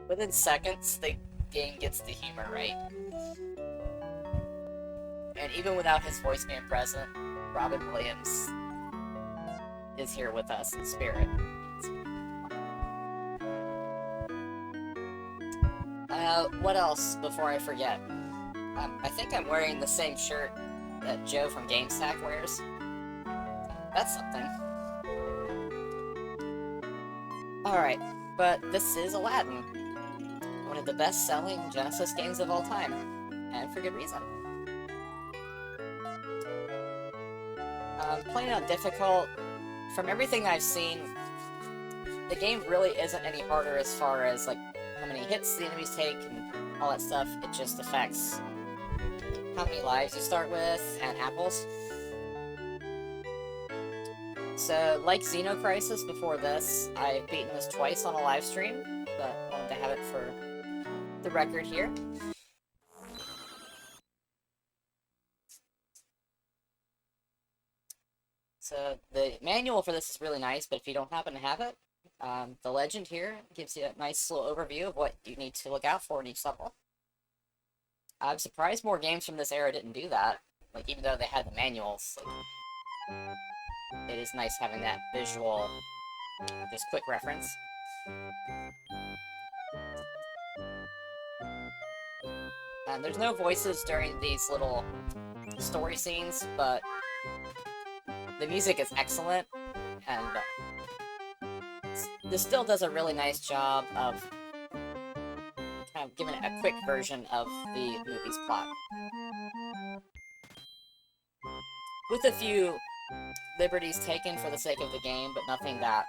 Within seconds, the game gets the humor right. And even without his voice being present, Robin Williams is here with us in spirit. What else before I forget? I think I'm wearing the same shirt that Joe from GameStack wears. That's something. Alright, but this is Aladdin, one of the best-selling Genesis games of all time, and for good reason. Playing on difficult, from everything I've seen, the game really isn't any harder as far as like how many hits the enemies take and all that stuff. It just affects how many lives you start with and apples. So, like Xenocrisis before this, I've beaten this twice on a live stream, but wanted to have it for the record here. So, the manual for this is really nice, but if you don't happen to have it, the legend here gives you a nice little overview of what you need to look out for in each level. I'm surprised more games from this era didn't do that, like even though they had the manuals. Like, it is nice having that visual, just quick reference. And there's no voices during these little story scenes, but the music is excellent, and this still does a really nice job of kind of giving it a quick version of the movie's plot. With a few liberties taken for the sake of the game, but nothing that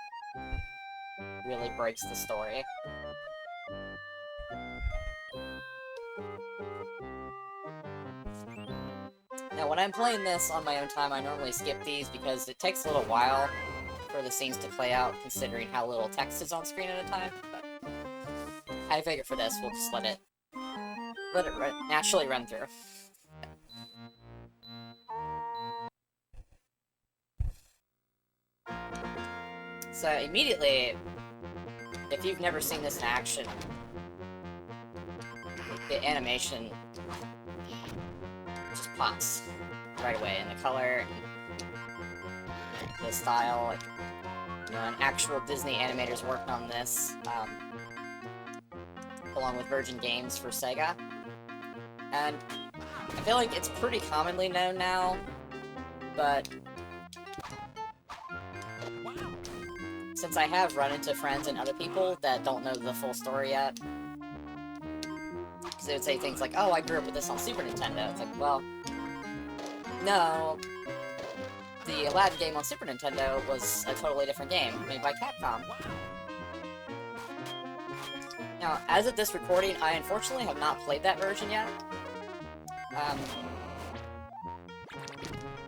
really breaks the story. Now, when I'm playing this on my own time, I normally skip these because it takes a little while for the scenes to play out, considering how little text is on screen at a time. But I figure for this, we'll just let it naturally run through. So immediately, if you've never seen this in action, the animation just pops right away, and the color, and the style, like, you know, an actual Disney animator's working on this, along with Virgin Games for Sega, and I feel like it's pretty commonly known now, but since I have run into friends and other people that don't know the full story yet, because they would say things like, oh, I grew up with this on Super Nintendo. It's like, well, no. The Aladdin game on Super Nintendo was a totally different game, made by Capcom. Now, as of this recording, I unfortunately have not played that version yet.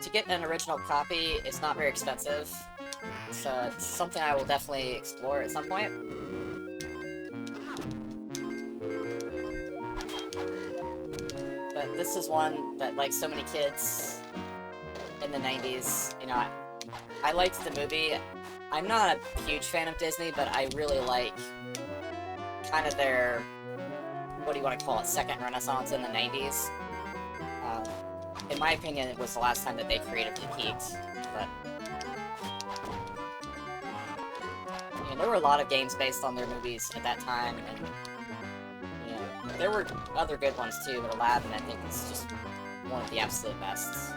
To get an original copy, it's not very expensive, so it's something I will definitely explore at some point. But this is one that, like so many kids in the 90s, you know, I liked the movie. I'm not a huge fan of Disney, but I really like kind of their, what do you want to call it, second renaissance in the 90s. In my opinion, it was the last time that they creatively peaked, but you know, there were a lot of games based on their movies at that time, and you know, there were other good ones too, but Aladdin, I think, is just one of the absolute best.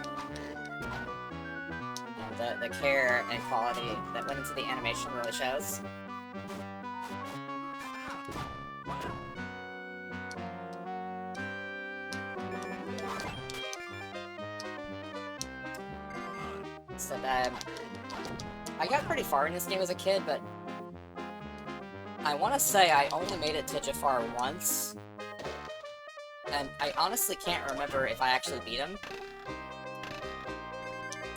And the care and quality that went into the animation really shows. So I got pretty far in this game as a kid, but I want to say I only made it to Jafar once, and I honestly can't remember if I actually beat him.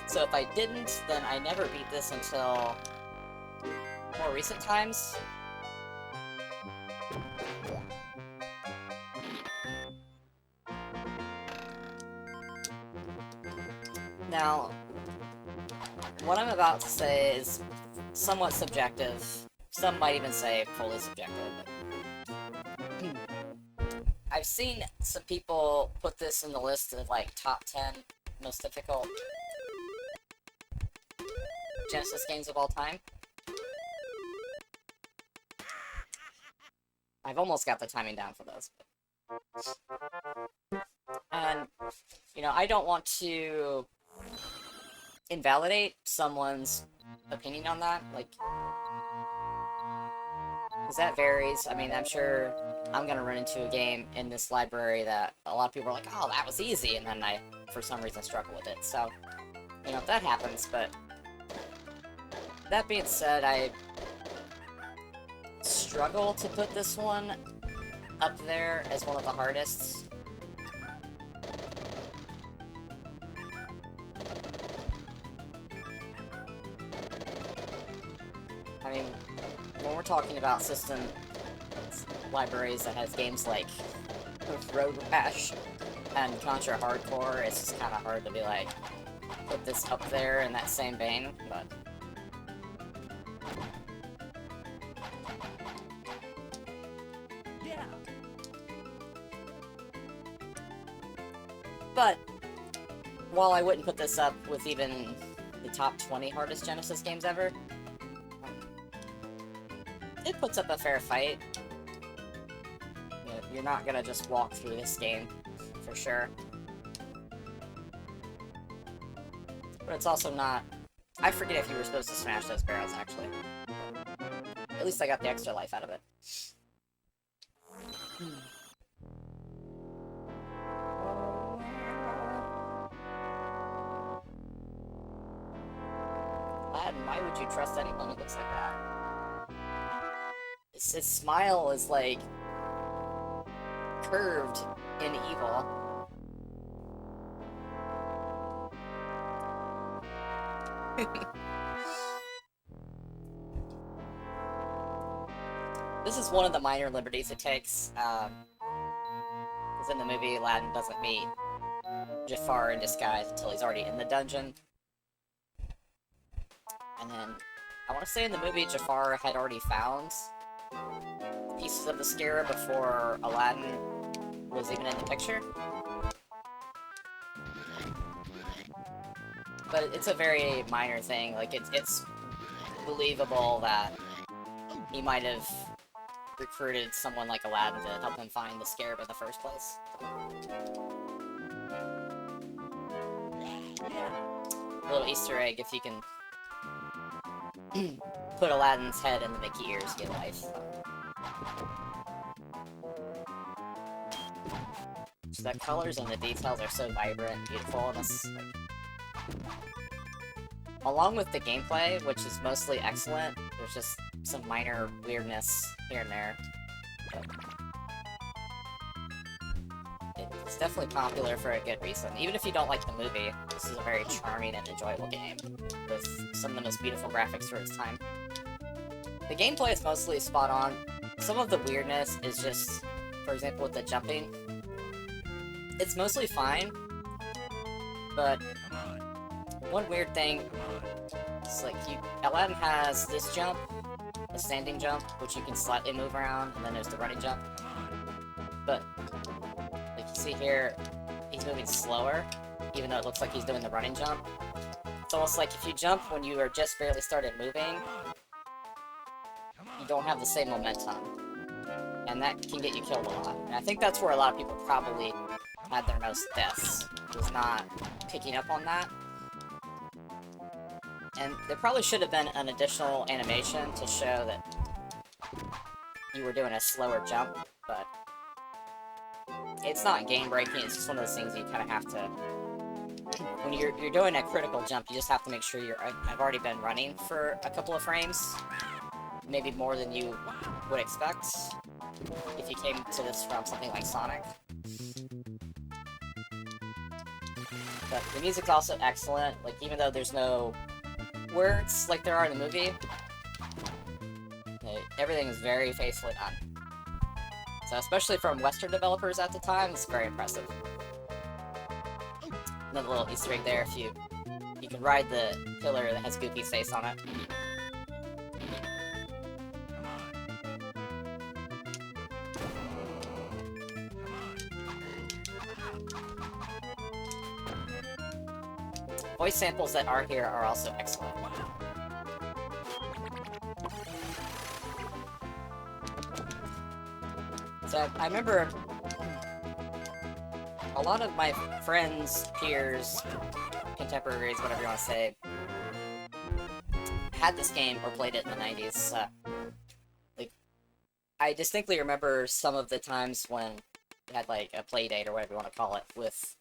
So if I didn't, then I never beat this until more recent times. Now, what I'm about to say is somewhat subjective. Some might even say fully subjective. I've seen some people put this in the list of, like, top 10 most difficult Genesis games of all time. I've almost got the timing down for those. And, you know, I don't want to invalidate someone's opinion on that, like, because that varies. I mean, I'm sure I'm gonna run into a game in this library that a lot of people are like, oh, that was easy, and then I, for some reason, struggle with it. So, you know, that happens, but that being said, I struggle to put this one up there as one of the hardest. I mean, when we're talking about system libraries that has games like Road Rash and Contra Hardcore, it's just kind of hard to be like, put this up there in that same vein, but... yeah. But, while I wouldn't put this up with even the top 20 hardest Genesis games ever, it puts up a fair fight. You know, you're not gonna just walk through this game, for sure. But it's also not... I forget if you were supposed to smash those barrels, actually. At least I got the extra life out of it. Aladdin, why would you trust anyone who looks like that? His smile is, like, curved in evil. This is one of the minor liberties it takes, because in the movie, Aladdin doesn't meet Jafar in disguise until he's already in the dungeon. And then, I want to say in the movie, Jafar had already found pieces of the scarab before Aladdin was even in the picture. But it's a very minor thing, like, it's believable that he might have recruited someone like Aladdin to help him find the scarab in the first place. A little Easter egg, if you can put Aladdin's head in the Mickey ears, get life. So the colors and the details are so vibrant and beautiful in this. Along with the gameplay, which is mostly excellent, there's just some minor weirdness here and there. But it's definitely popular for a good reason. Even if you don't like the movie, this is a very charming and enjoyable game, with some of the most beautiful graphics for its time. The gameplay is mostly spot on. Some of the weirdness is just, for example, with the jumping. It's mostly fine, but one weird thing is, like, Aladdin has this jump, a standing jump, which you can slightly move around, and then there's the running jump. But, like you see here, he's moving slower, even though it looks like he's doing the running jump. It's almost like if you jump when you are just barely started moving, you don't have the same momentum. And that can get you killed a lot. And I think that's where a lot of people probably had their most deaths, was not picking up on that. And there probably should have been an additional animation to show that you were doing a slower jump, but it's not game-breaking, it's just one of those things you kind of have to... When you're doing a critical jump, you just have to make sure I've already been running for a couple of frames, maybe more than you would expect if you came to this from something like Sonic. But the music's also excellent, like, even though there's no words like there are in the movie, everything is very faithfully done. So, especially from Western developers at the time, it's very impressive. Another little Easter egg there, if you can ride the pillar that has Goofy's face on it. voice samples that are here are also excellent. So I remember a lot of my friends, peers, contemporaries, whatever you want to say, had this game or played it in the 90s. Like, I distinctly remember some of the times when we had like a play date or whatever you want to call it with...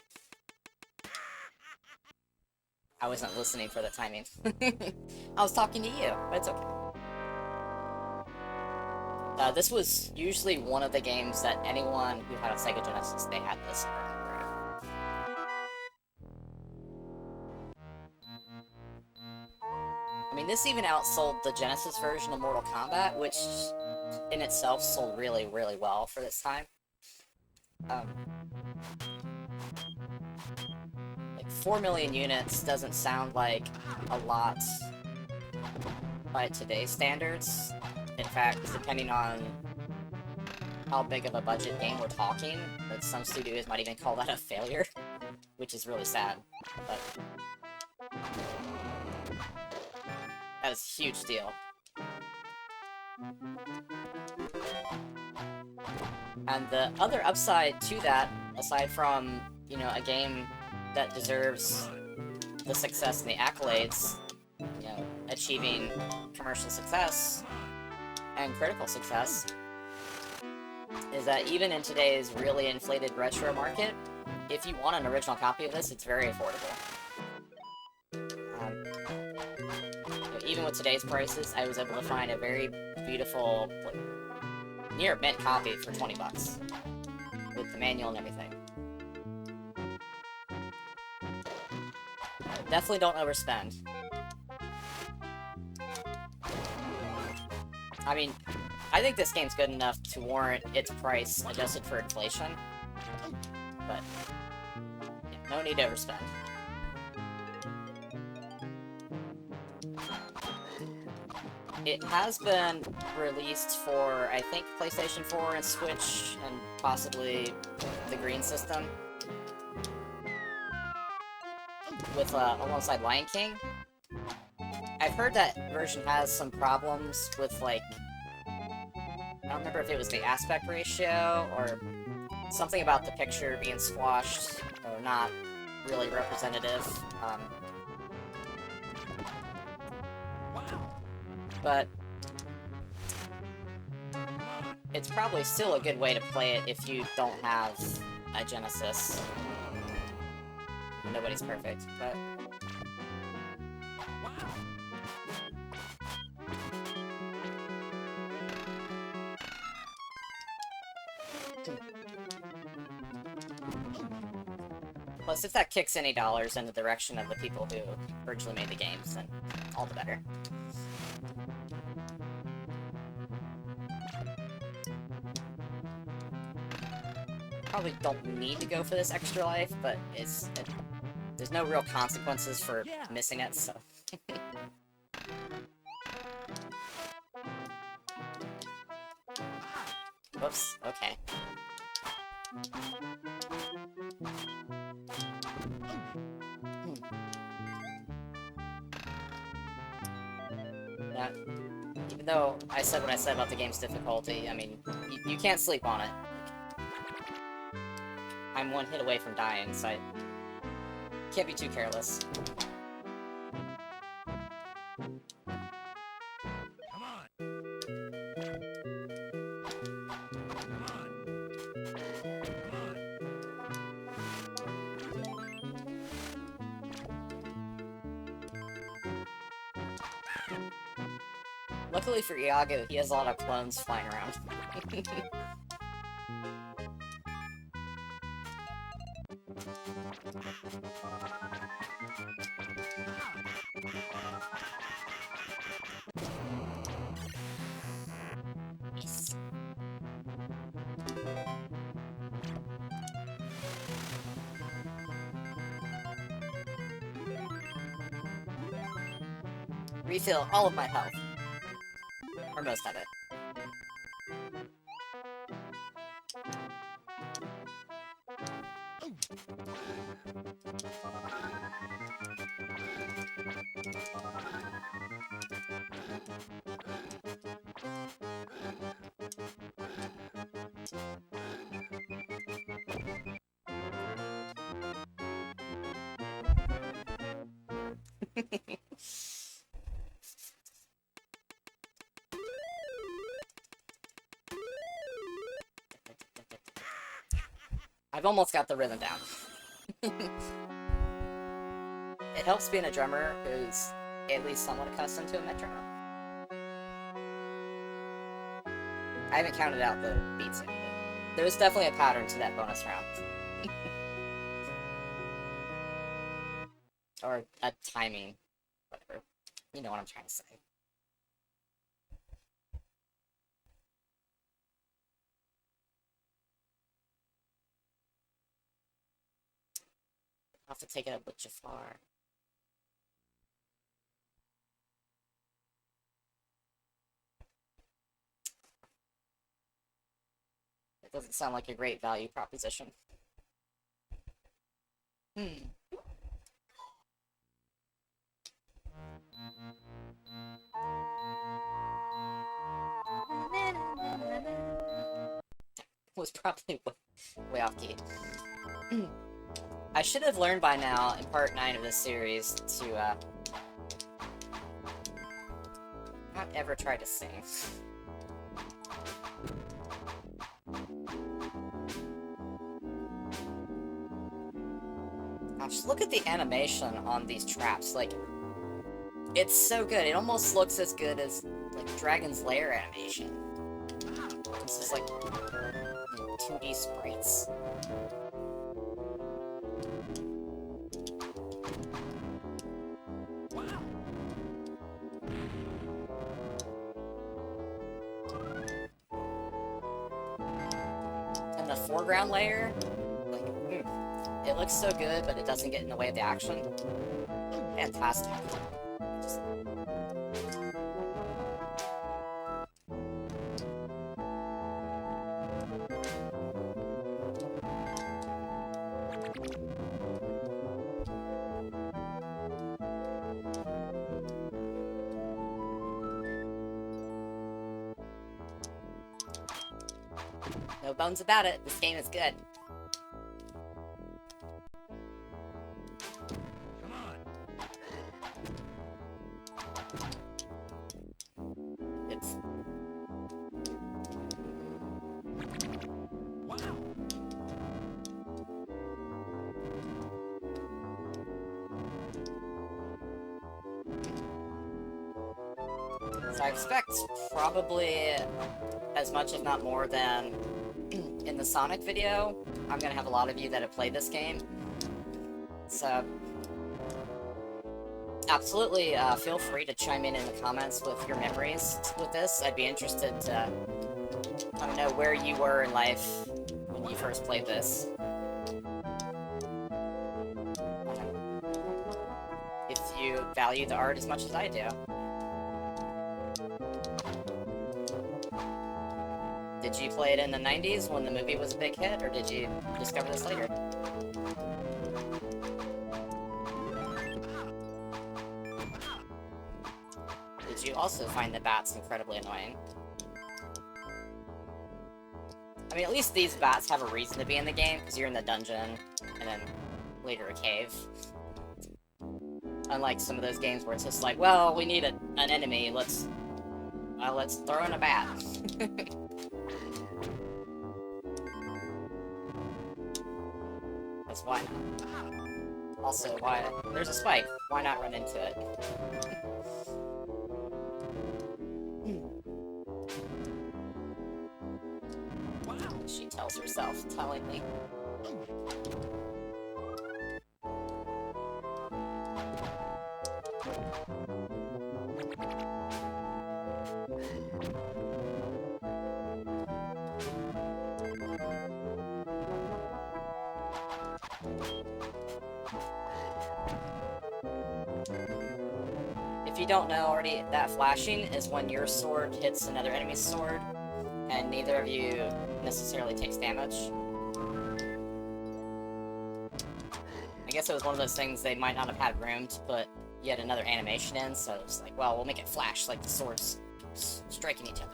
I wasn't listening for the timing. I was talking to you, but it's okay. This was usually one of the games that anyone who had a Sega Genesis, they had this. I mean, this even outsold the Genesis version of Mortal Kombat, which in itself sold really, really well for this time. Like 4 million units doesn't sound like a lot by today's standards. In fact, depending on how big of a budget game we're talking, that some studios might even call that a failure, which is really sad. But that is a huge deal. And the other upside to that, aside from, you know, a game that deserves the success and the accolades, you know, achieving commercial success and critical success, is that even in today's really inflated retro market, if you want an original copy of this, it's very affordable. Even with today's prices, I was able to find a very beautiful, like, near mint copy for 20 bucks. With the manual and everything. Definitely don't overspend. I mean, I think this game's good enough to warrant its price adjusted for inflation. But, yeah, no need to overspend. It has been released for, I think, PlayStation 4 and Switch, and possibly the green system. With, alongside Lion King. I've heard that version has some problems with, like... I don't remember if it was the aspect ratio, or something about the picture being squashed, or not really representative. But it's probably still a good way to play it if you don't have a Genesis. Nobody's perfect, but... Plus, if that kicks any dollars in the direction of the people who originally made the games, then all the better. Probably don't need to go for this extra life, but there's no real consequences for missing it, so... Whoops, okay. Now, even though I said what I said about the game's difficulty, I mean, you can't sleep on it. I'm one hit away from dying, so I can't be too careless. Come on. Come on. Come on. Luckily for Iago, he has a lot of clones flying around. Yes. Refill all of my health. Or most of it. I've almost got the rhythm down. It helps being a drummer who's at least somewhat accustomed to a metronome. I haven't counted out the beats yet, but there's definitely a pattern to that bonus round. Or a timing, whatever. You know what I'm trying to say. I'll have to take it up with Jafar. It doesn't sound like a great value proposition. Was probably way off key. I should have learned by now in part 9 of this series to not ever try to sing. Gosh, look at the animation on these traps. Like, it's so good. It almost looks as good as like Dragon's Lair animation. This is like 2D sprites. Wow. And the foreground layer, like, it looks so good, but it doesn't get in the way of the action. Fantastic. Just... No bones about it, this game is good. Come on. It's... Wow. So I expect probably as much, if not more, than in the Sonic video. I'm gonna have a lot of you that have played this game. So, absolutely feel free to chime in the comments with your memories with this. I'd be interested to, I don't know, where you were in life when you first played this. If you value the art as much as I do. Did you play it in the 90s when the movie was a big hit, or did you discover this later? Did you also find the bats incredibly annoying? I mean, at least these bats have a reason to be in the game, because you're in the dungeon, and then later a cave. Unlike some of those games where it's just like, well, we need an enemy, let's throw in a bat. That's why. Also, why there's a spike. Why not run into it? Wow. She tells herself, tellingly. If you don't know already, that flashing is when your sword hits another enemy's sword, and neither of you necessarily takes damage. I guess it was one of those things they might not have had room to put, yet another animation in, so it's like, well, we'll make it flash like the swords striking each other.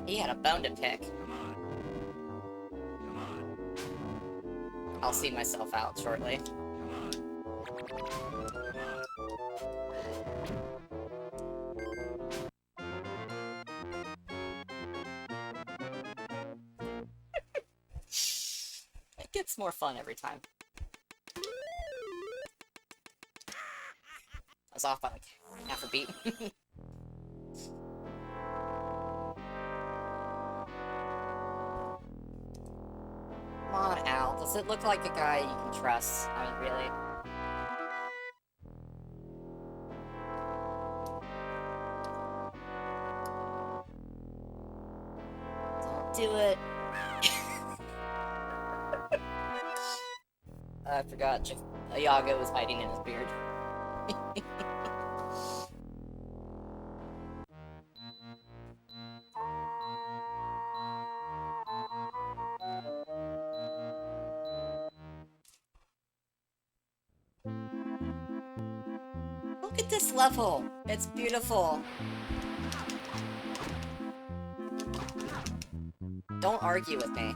He had a bone to pick. Come on. Come on. I'll see myself out shortly. Come on. Come on. It gets more fun every time. I was off by like half a beat. Come on, Al. Does it look like a guy you can trust? I mean, really? Don't do it. I forgot Iago was hiding in his beard. Look at this level. It's beautiful. Don't argue with me.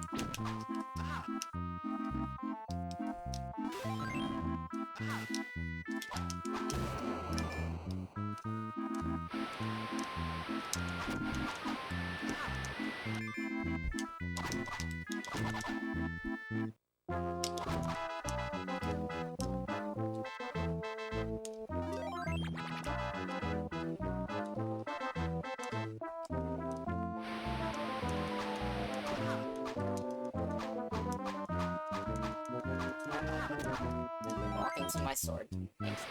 Walking to my sword. Thanks.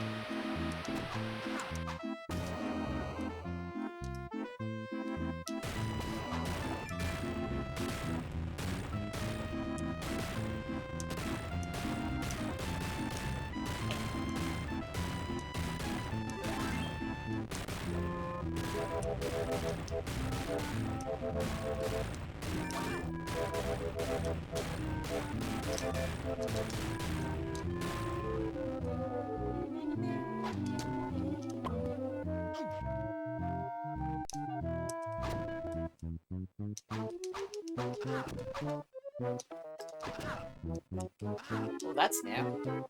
Well, that's new.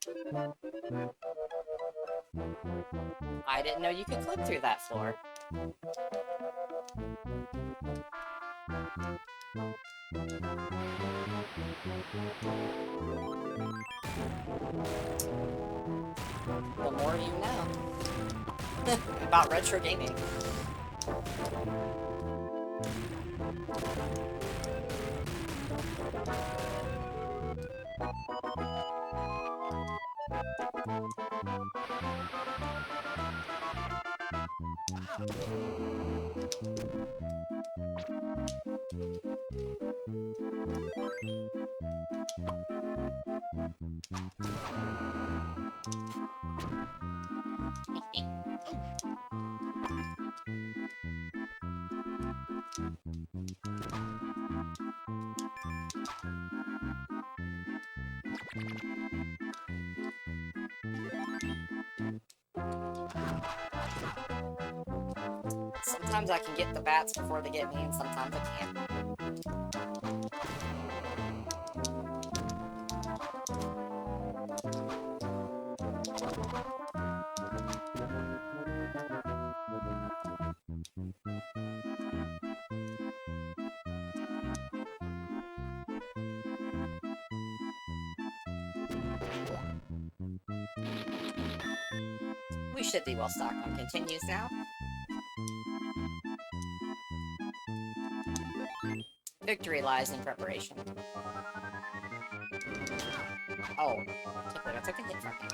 I didn't know you could clip through that floor. The more you know about retro gaming. Sometimes I can get the bats before they get me, and sometimes I can't. We should be well stocked on continues now. Victory lies in preparation. Oh, I took a hit from him.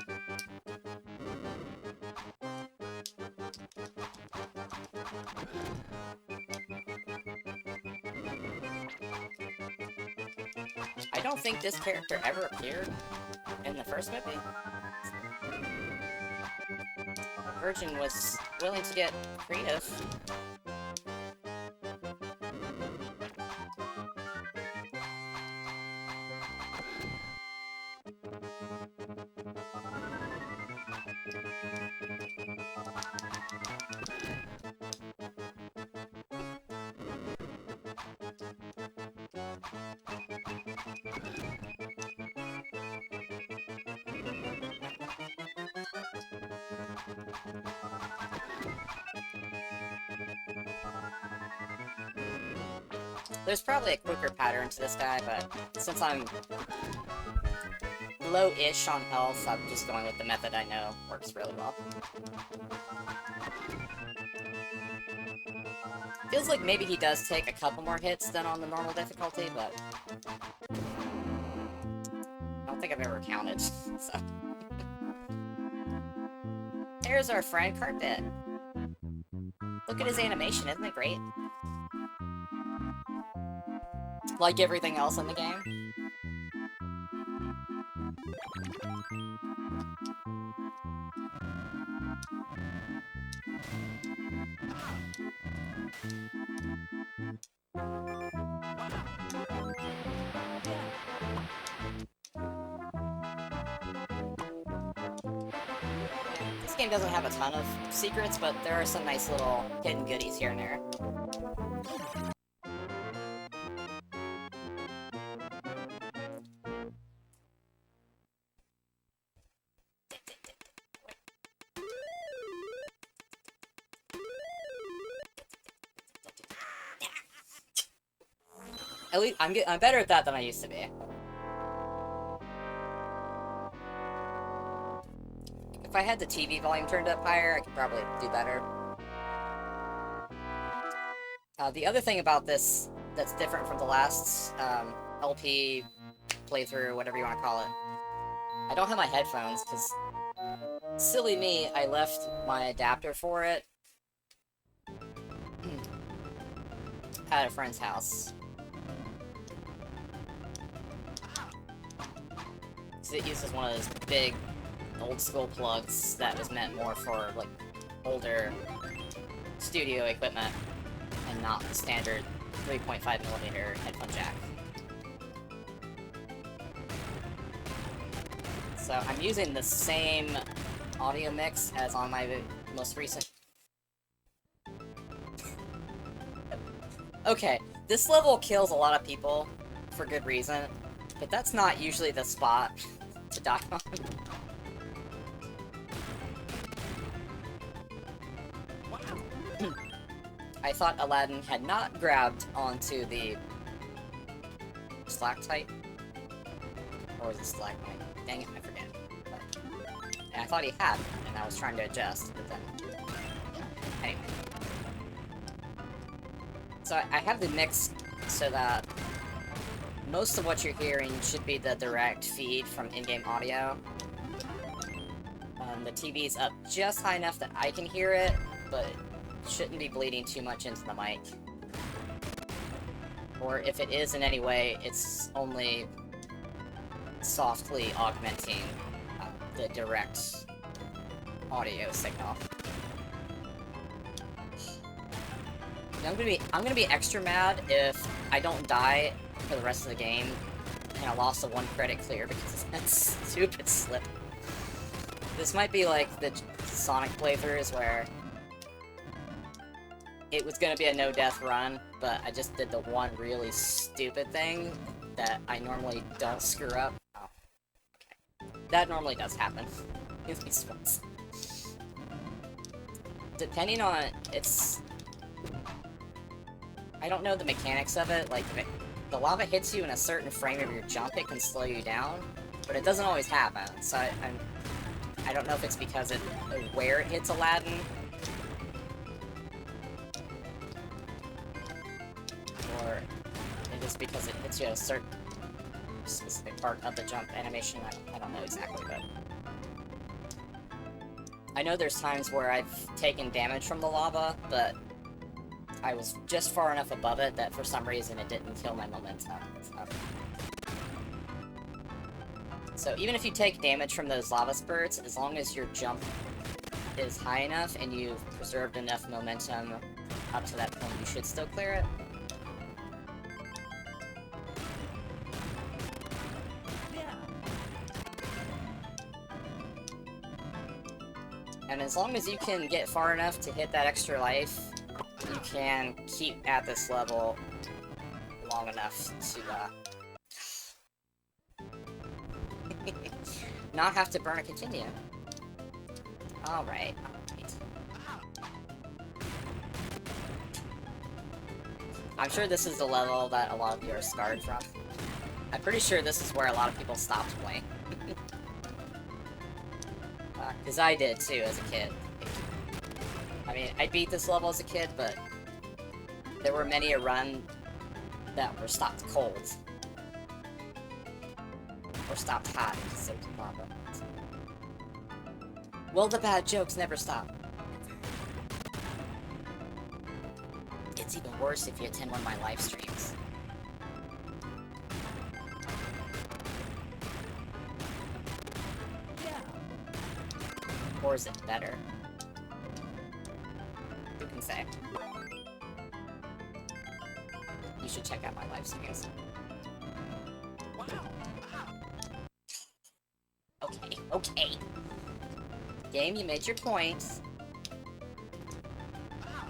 I don't think this character ever appeared in the first movie. Virgin was willing to get creative. There's probably a quicker pattern to this guy, but since I'm low-ish on health, I'm just going with the method I know works really well. Feels like maybe he does take a couple more hits than on the normal difficulty, but I don't think I've ever counted, so. There's our friend Carpet. Look at his animation, isn't it great? Like everything else in the game. This game doesn't have a ton of secrets, but there are some nice little hidden goodies here and there. At least I'm better at that than I used to be. If I had the TV volume turned up higher, I could probably do better. The other thing about this that's different from the last LP playthrough, whatever you want to call it, I don't have my headphones, because silly me, I left my adapter for it at a friend's house. So it uses one of those big old school plugs that was meant more for like older studio equipment and not the standard 3.5mm headphone jack. So I'm using the same audio mix as on my most recent. Okay, this level kills a lot of people for good reason, but that's not usually the spot to die on. I thought Aladdin had not grabbed onto the stalactite, or was it stalagmite? Dang it, I forget. And I thought he had, and I was trying to adjust, but then... Anyway. So I have the mix so that most of what you're hearing should be the direct feed from in-game audio. The TV's up just high enough that I can hear it, but shouldn't be bleeding too much into the mic. Or if it is in any way, it's only softly augmenting the direct audio signal. I'm gonna be extra mad if I don't die for the rest of the game and I lost a 1 credit clear because of that stupid slip. This might be like the Sonic playthroughs where it was gonna be a no-death run, but I just did the one really stupid thing that I normally don't screw up. Oh, okay. That normally does happen in these ones. Depending on it's... I don't know the mechanics of it, like, if the lava hits you in a certain frame of your jump, it can slow you down, but it doesn't always happen, so I don't know if it's because of where it hits Aladdin, or just because it hits you at a certain specific part of the jump animation. I don't know exactly, but I know there's times where I've taken damage from the lava, but I was just far enough above it that for some reason it didn't kill my momentum. So even if you take damage from those lava spurts, as long as your jump is high enough and you've preserved enough momentum up to that point, you should still clear it. And as long as you can get far enough to hit that extra life, you can keep at this level long enough to not have to burn a continue. Alright. I'm sure this is the level that a lot of you are scarred from. I'm pretty sure this is where a lot of people stopped playing. Because I did too as a kid. I mean, I beat this level as a kid, but there were many a run that were stopped cold. Or stopped hot, so well, the bad jokes never stop. It's even worse if you attend one of my live streams. Or is it better? Who can say? You should check out my live streams. Okay, okay. Game, you made your point.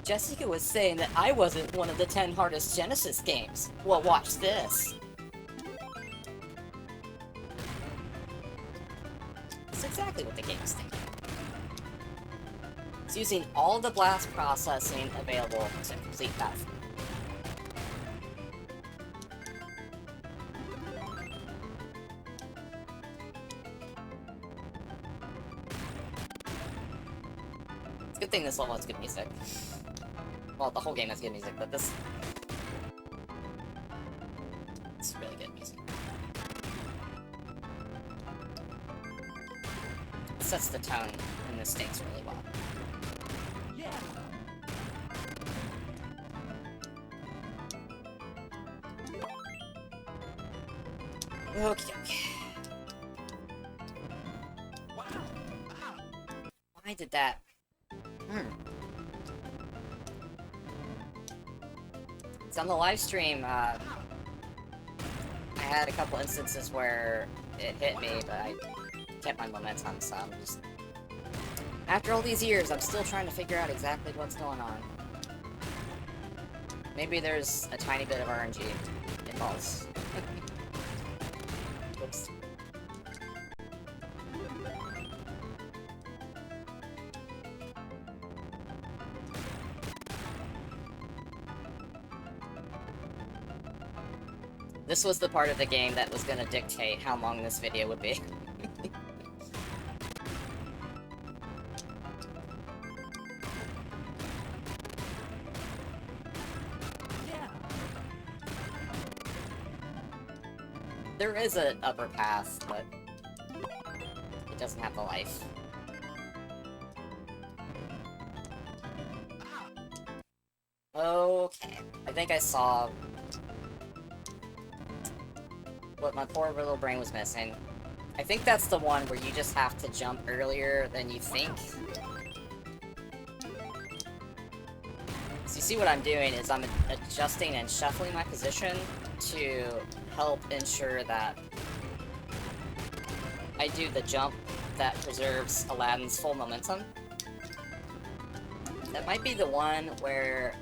Jessica was saying that I wasn't one of the 10 hardest Genesis games. Well, watch this. That's exactly what the game is thinking. It's using all the blast processing available to complete that. It's a good thing this level has good music. Well, the whole game has good music, but this... it's really good music. It sets the tone and the stakes really well. Okay, okay. Why did that... So on the live stream, I had a couple instances where it hit me, but I kept my momentum, so I'm just... after all these years, I'm still trying to figure out exactly what's going on. Maybe there's a tiny bit of RNG involved. Oops. This was the part of the game that was going to dictate how long this video would be. There is an upper path, but it doesn't have the life. Okay, I think I saw what my poor little brain was missing. I think that's the one where you just have to jump earlier than you think. So you see what I'm doing is I'm adjusting and shuffling my position to help ensure that I do the jump that preserves Aladdin's full momentum. That might be the one where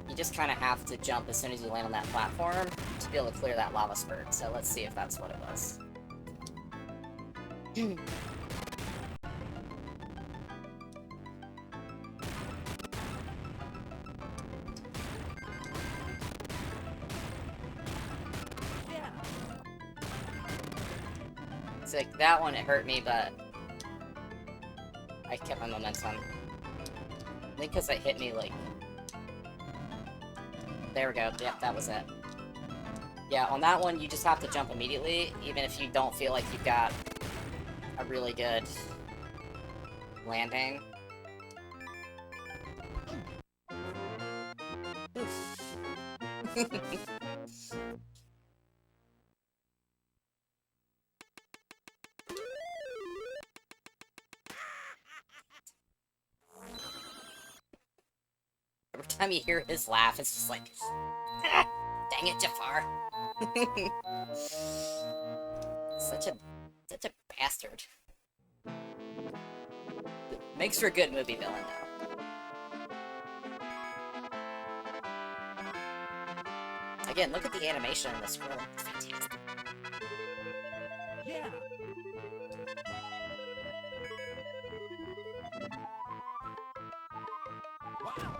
you just kind of have to jump as soon as you land on that platform to be able to clear that lava spurt. So let's see if that's what it was. It's like, that one, it hurt me, but I kept my momentum. I think because it hit me, like... there we go. Yep, that was it. Yeah, on that one, you just have to jump immediately, even if you don't feel like you've got a really good landing. Every time you hear his laugh, it's just like, ah, dang it, Jafar. Such a bastard. Makes for a good movie villain, though. Again, look at the animation on the scroll. It's fantastic. Yeah. Wow.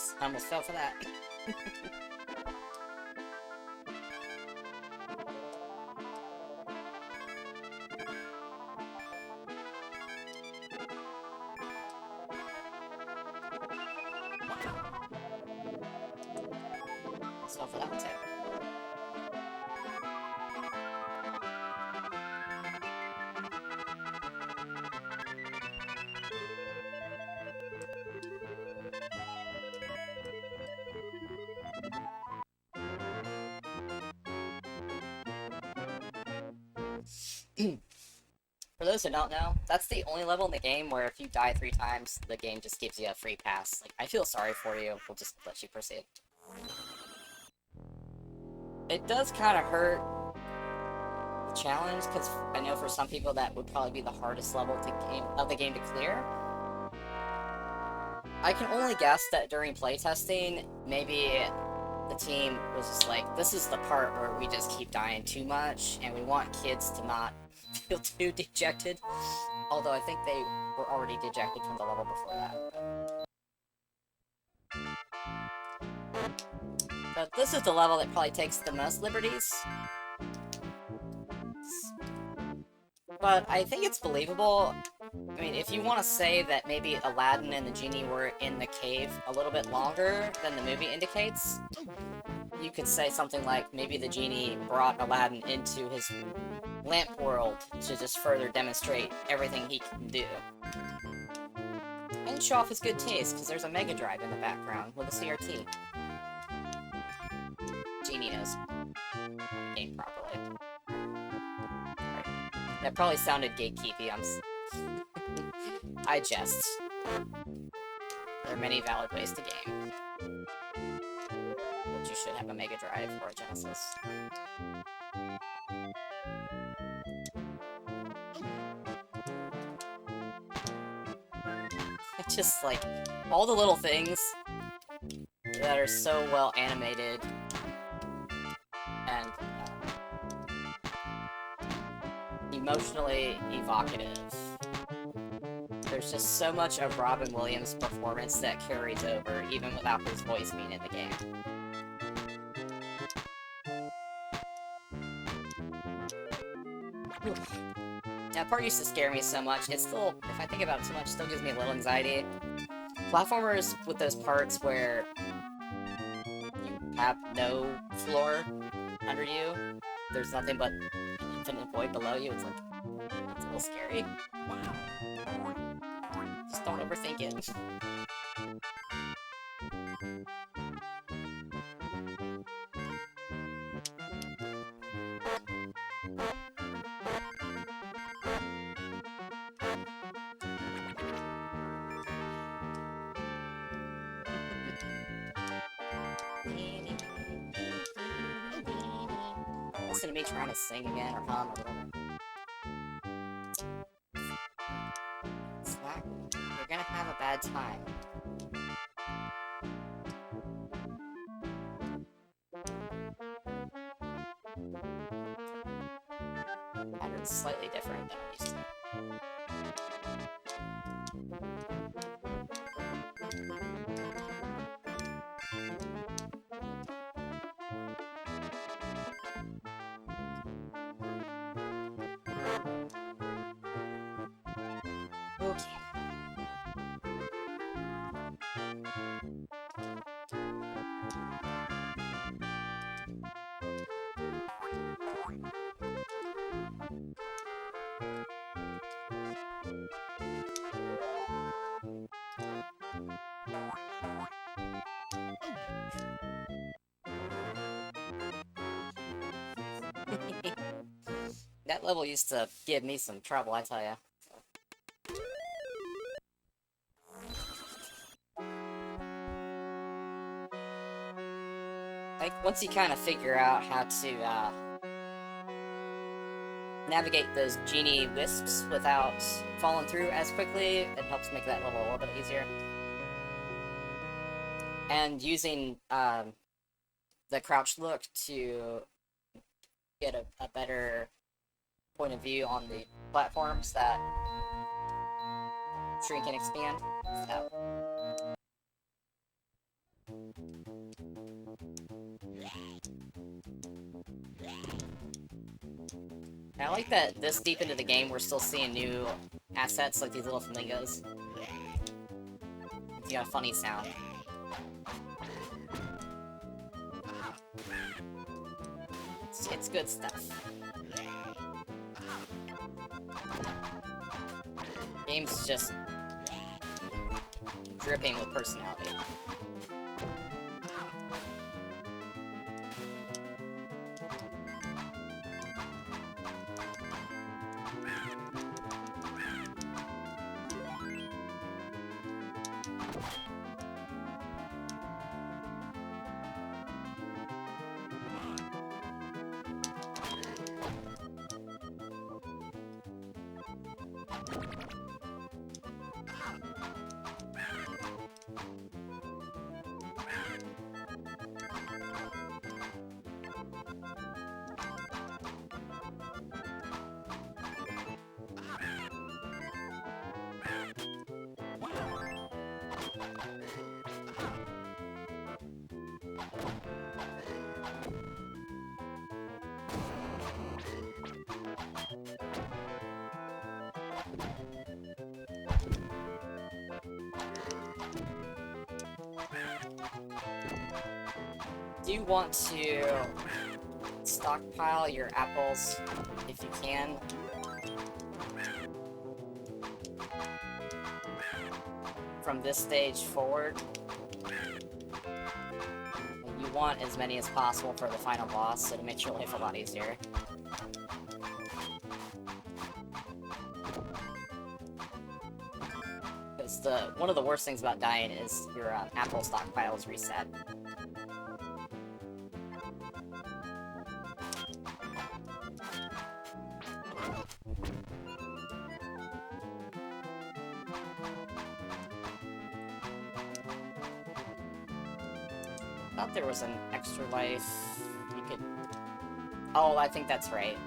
Oops, I almost fell for that. Almost fell for that one too. For those who don't know, that's the only level in the game where if you die 3 times, the game just gives you a free pass. Like, I feel sorry for you. We'll just let you proceed. It does kind of hurt the challenge, because I know for some people that would probably be the hardest level of the game to clear. I can only guess that during playtesting, maybe the team was just like, this is the part where we just keep dying too much, and we want kids to not feel too dejected. Although I think they were already dejected from the level before that. But this is the level that probably takes the most liberties. But I think it's believable. I mean, if you want to say that maybe Aladdin and the genie were in the cave a little bit longer than the movie indicates, you could say something like maybe the genie brought Aladdin into his lamp world to just further demonstrate everything he can do. And show off his good taste, because there's a Mega Drive in the background with a CRT. Genie knows the game properly. Right. That probably sounded gatekeepy. I jest. There are many valid ways to game. But you should have a Mega Drive or a Genesis. It's just like all the little things that are so well animated and emotionally evocative. There's just so much of Robin Williams' performance that carries over, even without his voice being in the game. That part used to scare me so much. It still, if I think about it too much, it still gives me a little anxiety. Platformers with those parts where you have no floor under you, there's nothing but an infinite void below you, it's like, it's a little scary. Just don't overthink it. Listen to me trying to sing again or hum or whatever. Slack, you're gonna have a bad time. Pattern's slightly different than I'm used to. Okay. That level used to give me some trouble, I tell ya. Like, once you kind of figure out how to, navigate those genie wisps without falling through as quickly, it helps make that level a little bit easier. And using, the crouch look to get a better point of view on the platforms that shrink and expand. So. I like that this deep into the game, we're still seeing new assets like these little flamingos. It's got a funny sound. It's good stuff. Game's just dripping with personality. Do you want to stockpile your apples if you can? From this stage forward. And you want as many as possible for the final boss, so to make your life a lot easier. Because one of the worst things about dying is your apple stockpile is reset. I thought there was an extra life you could... Oh, I think that's right.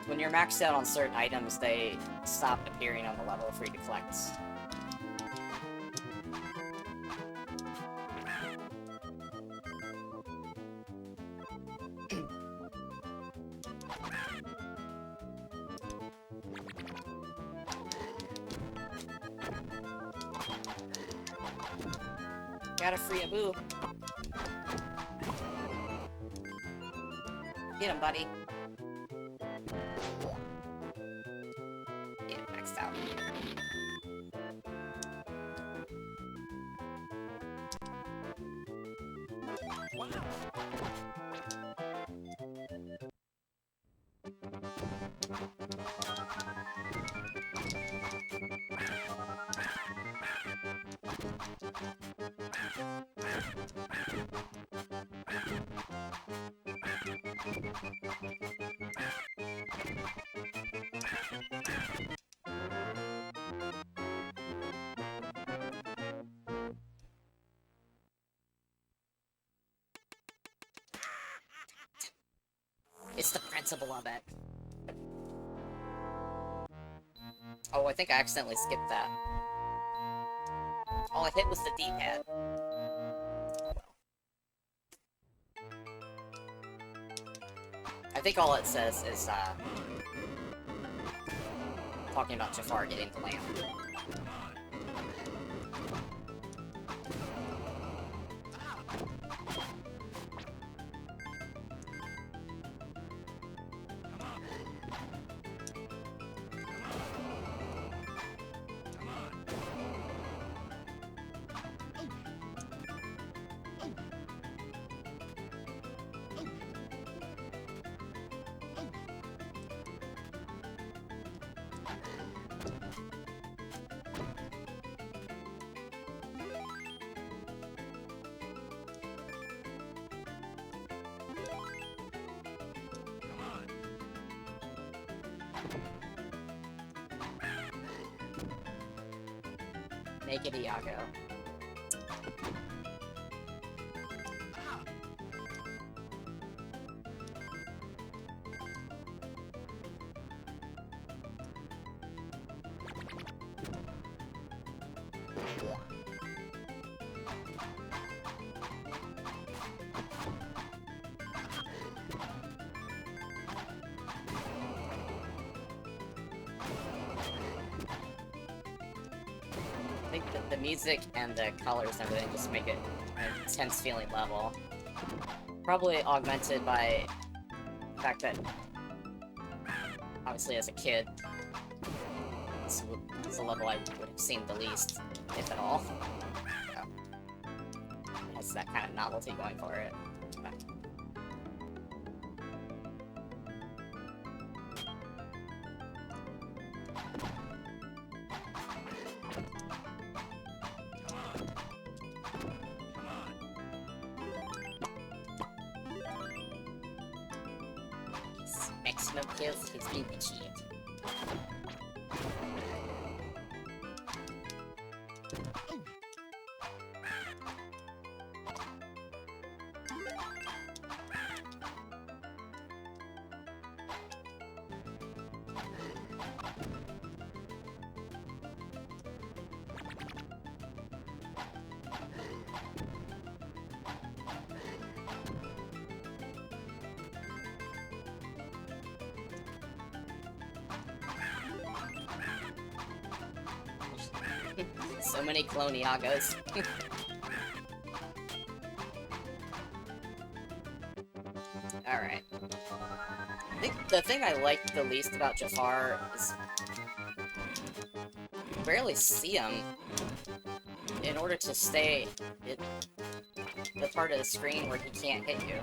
When you're maxed out on certain items, they stop appearing on the level for you to collect. Gotta free a boo. Get him, buddy. Yeah, maxed out. It's the principle of it. Oh, I think I accidentally skipped that. All I hit was the D-pad. I think all it says is, talking about Jafar getting the lamp. Naked Iago. the music and the colors and everything just make it an intense feeling level. Probably augmented by the fact that, obviously as a kid, this is a level I would have seen the least, if at all. So, it has that kind of novelty going for it. Maximum kills has been achieved. So many Cloniagos. Alright. I think the thing I like the least about Jafar is you rarely see him in order to stay at the part of the screen where he can't hit you.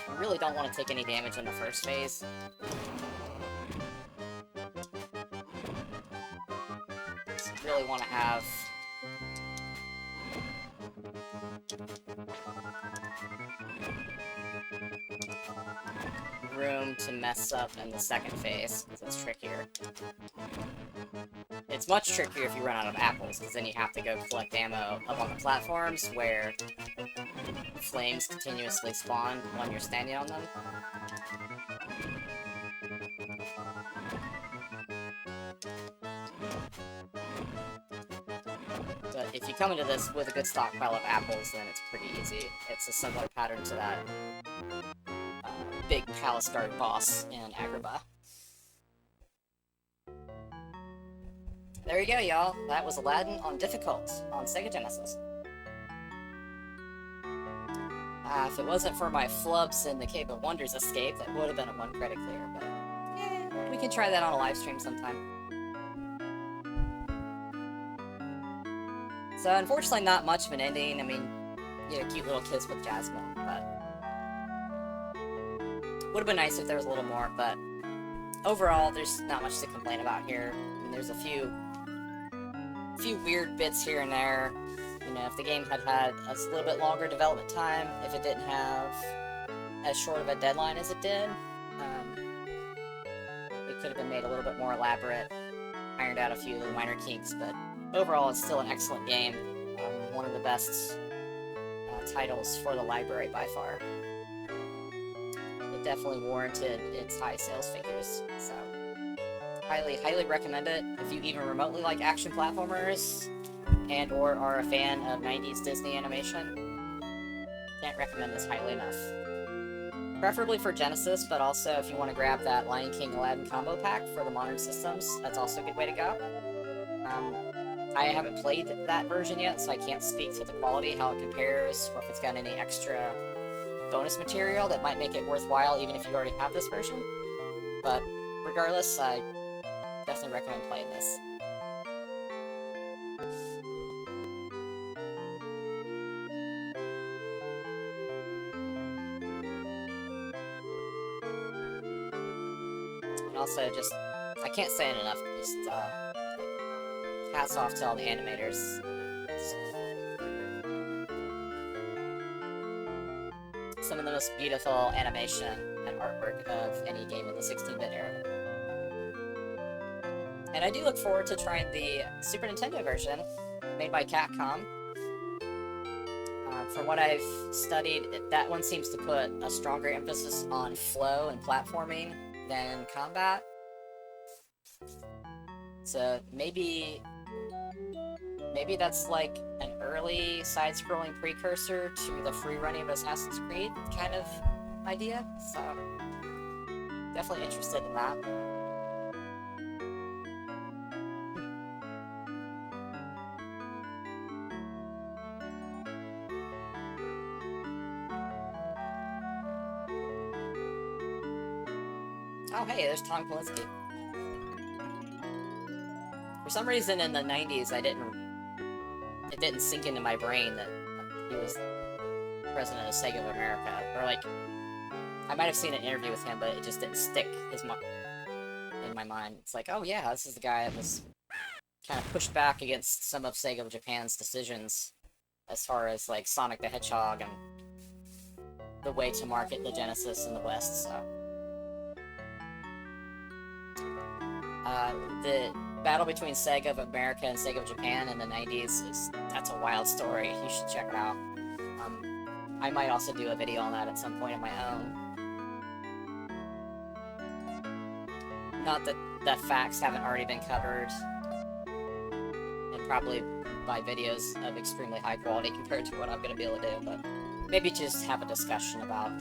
You really don't want to take any damage in the first phase. So you really want to have room to mess up in the second phase, because it's trickier. It's much trickier if you run out of apples, because then you have to go collect ammo up on the platforms where flames continuously spawn when you're standing on them. But if you come into this with a good stockpile of apples, then it's pretty easy. It's a similar pattern to that big palace guard boss in Agrabah. There you go, y'all. That was Aladdin on Difficult on Sega Genesis. If it wasn't for my flubs in the Cave of Wonders escape, that would have been a 1 credit clear, but yeah, we can try that on a live stream sometime. So, unfortunately, not much of an ending. I mean, you know, cute little kiss with Jasmine, but would have been nice if there was a little more, but overall, there's not much to complain about here. I mean, there's a few weird bits here and there. You know, if the game had had a little bit longer development time, if it didn't have as short of a deadline as it did, it could have been made a little bit more elaborate, ironed out a few of the minor kinks, but overall it's still an excellent game. One of the best titles for the library by far. It definitely warranted its high sales figures, so highly recommend it if you even remotely like action platformers and or are a fan of 90s Disney animation. Can't recommend this highly enough. Preferably for Genesis, but also if you want to grab that Lion King Aladdin combo pack for the modern systems, that's also a good way to go. I haven't played that version yet, so I can't speak to the quality, how it compares, or if it's got any extra bonus material that might make it worthwhile even if you already have this version. But regardless, I definitely recommend playing this. And also, just, I can't say it enough, just, hats off to all the animators. Some of the most beautiful animation and artwork of any game in the 16-bit era. And I do look forward to trying the Super Nintendo version, made by Capcom. From what I've studied, that one seems to put a stronger emphasis on flow and platforming than combat. So maybe that's like an early side-scrolling precursor to the free running of Assassin's Creed kind of idea, so definitely interested in that. Oh, hey, there's Tom Kalinske. For some reason in the 90s, it didn't sink into my brain that he was president of Sega of America. Or, like, I might have seen an interview with him, but it just didn't stick in my mind. It's like, oh yeah, this is the guy that was kind of pushed back against some of Sega of Japan's decisions as far as, like, Sonic the Hedgehog and the way to market the Genesis in the West, so... the battle between Sega of America and Sega of Japan in the 90s that's a wild story. You should check it out. I might also do a video on that at some point of my own. Not that the facts haven't already been covered, and probably by videos of extremely high quality compared to what I'm going to be able to do, but maybe just have a discussion about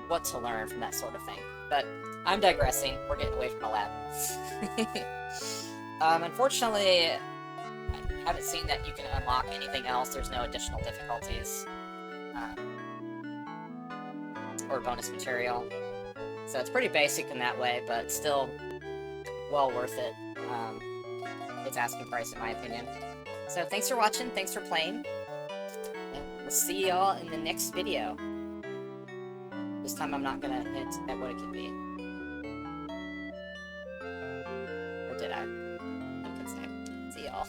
what to learn from that sort of thing. But I'm digressing. We're getting away from Aladdin. Unfortunately, I haven't seen that you can unlock anything else. There's no additional difficulties or bonus material. So it's pretty basic in that way, but still well worth it. It's asking price in my opinion. So thanks for watching, thanks for playing, and we'll see y'all in the next video. This time I'm not gonna hint at what it could be. Or did I? I'm gonna say. See y'all.